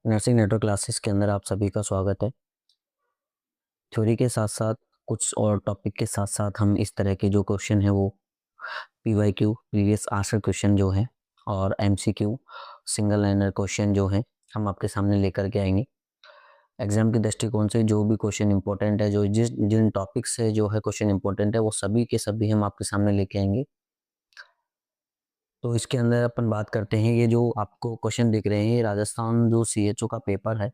Nursing network classes के अंदर आप सभी का स्वागत है। थ्योरी के साथ साथ कुछ और टॉपिक के साथ साथ हम इस तरह के जो क्वेश्चन है वो पीवाईक्यू प्रीवियस आंसर क्वेश्चन जो है और एमसीक्यू सिंगल लाइनर क्वेश्चन जो है हम आपके सामने लेकर के आएंगे। एग्जाम के दृष्टिकोण से जो भी क्वेश्चन इंपॉर्टेंट है, जो जिन टॉपिक से जो है क्वेश्चन इंपॉर्टेंट है, वो सभी के सभी हम आपके सामने लेके आएंगे। तो इसके अंदर अपन बात करते हैं, ये जो आपको क्वेश्चन दिख रहे हैं ये राजस्थान जो सीएचओ का पेपर है,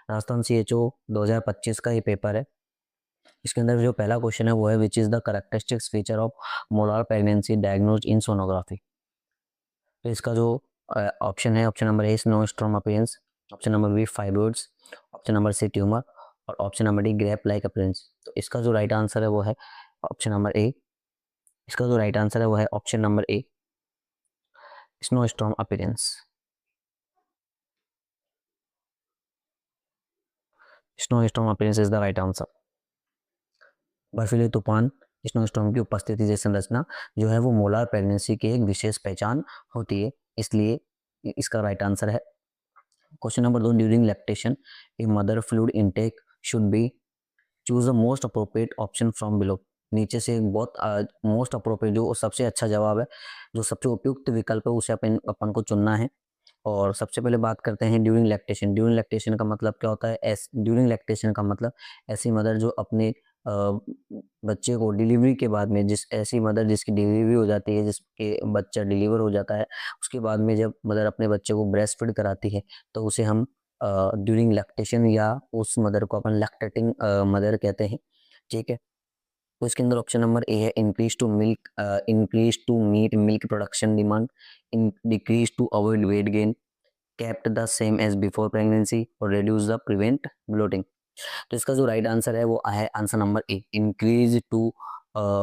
राजस्थान सीएचओ 2025 का ये पेपर है। इसके अंदर जो पहला क्वेश्चन है वो है which is the characteristics feature of molar pregnancy diagnose in sonography. तो इसका जो ऑप्शन है, option number A no stroma appearance, option number B fibroids, option number C tumour और option number D grape like appearance. तो इसका जो right answer है वो है ऑप्शन नंबर ए। इसका जो राइट आंसर है वो है option number A, snow storm appearance. Snow storm appearance is the right answer. बर्फीले तूफान स्नोस्टॉर्म की उपस्थिति जैसी संरचना जो है वो मोलार प्रेगनेंसी की एक विशेष पहचान होती है, इसलिए इसका राइट आंसर है। Question number 2, during lactation a mother fluid intake should be, choose the most appropriate option from below. नीचे से एक बहुत मोस्ट अप्रोप्रिएट जो सबसे अच्छा जवाब है, जो सबसे उपयुक्त विकल्प है, उसे अपन को चुनना है। और सबसे पहले बात करते हैं ड्यूरिंग लैक्टेशन। ड्यूरिंग लैक्टेशन का मतलब क्या होता है? ड्यूरिंग लैक्टेशन का मतलब ऐसी मदर जो अपने बच्चे को डिलीवरी के बाद में, ऐसी मदर जिसकी डिलीवरी हो जाती है, जिसके बच्चा डिलीवर हो जाता है, उसके बाद में जब मदर अपने बच्चे को ब्रेस्ट फीड कराती है तो उसे हम ड्यूरिंग लैक्टेशन या उस मदर को अपन लैक्टेटिंग मदर कहते हैं। ठीक है, तो इसके अंदर ऑप्शन नंबर ए है increase to meet milk production demand, decrease to avoid weight gain, kept the same as before pregnancy और रिड्यूस द प्रिवेंट ब्लोटिंग। तो इसका जो राइट आंसर है वो है answer number A, increase to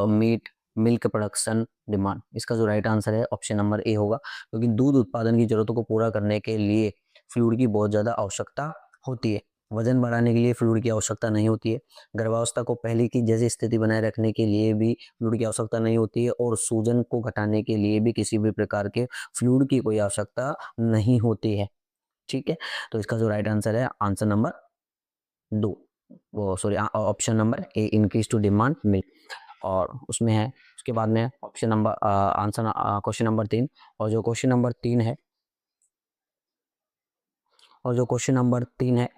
meet milk production demand. इसका जो right answer है ऑप्शन नंबर ए होगा, क्योंकि दूध उत्पादन की जरूरतों को पूरा करने के लिए फ्लूइड की बहुत ज़्यादा आवश्यकता होती है। वजन बढ़ाने के लिए फ्लूइड की आवश्यकता नहीं होती है। गर्भावस्था को पहले की जैसी स्थिति बनाए रखने के लिए भी फ्लूइड की आवश्यकता नहीं होती है, और सूजन को घटाने के लिए भी किसी भी प्रकार के फ्लूइड की कोई आवश्यकता नहीं होती है। ठीक है, तो इसका जो राइट आंसर है आंसर नंबर 2, वो sorry option number A, increase to demand milk. और उसमें है, उसके बाद में option number answer question number 3। और जो क्वेश्चन नंबर 3 है, और जो क्वेश्चन नंबर 3 है,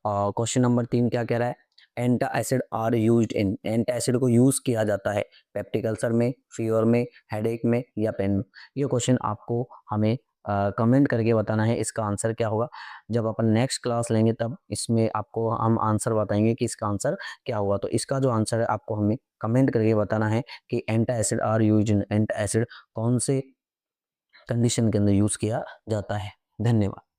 क्वेश्चन नंबर 3 क्या कह रहा है? Antacid are used in, antacid को यूज किया जाता है पेप्टिक अल्सर में, फीवर में, हेडेक में या पेन में। ये क्वेश्चन आपको हमें कमेंट करके बताना है इसका आंसर क्या होगा। जब अपन नेक्स्ट क्लास लेंगे तब इसमें आपको हम आंसर बताएंगे कि इसका आंसर क्या हुआ। तो इसका जो आंसर है आपको हमें कमेंट करके बताना है कि antacid are used in, antacid कौन से कंडीशन के अंदर यूज किया जाता है। धन्यवाद।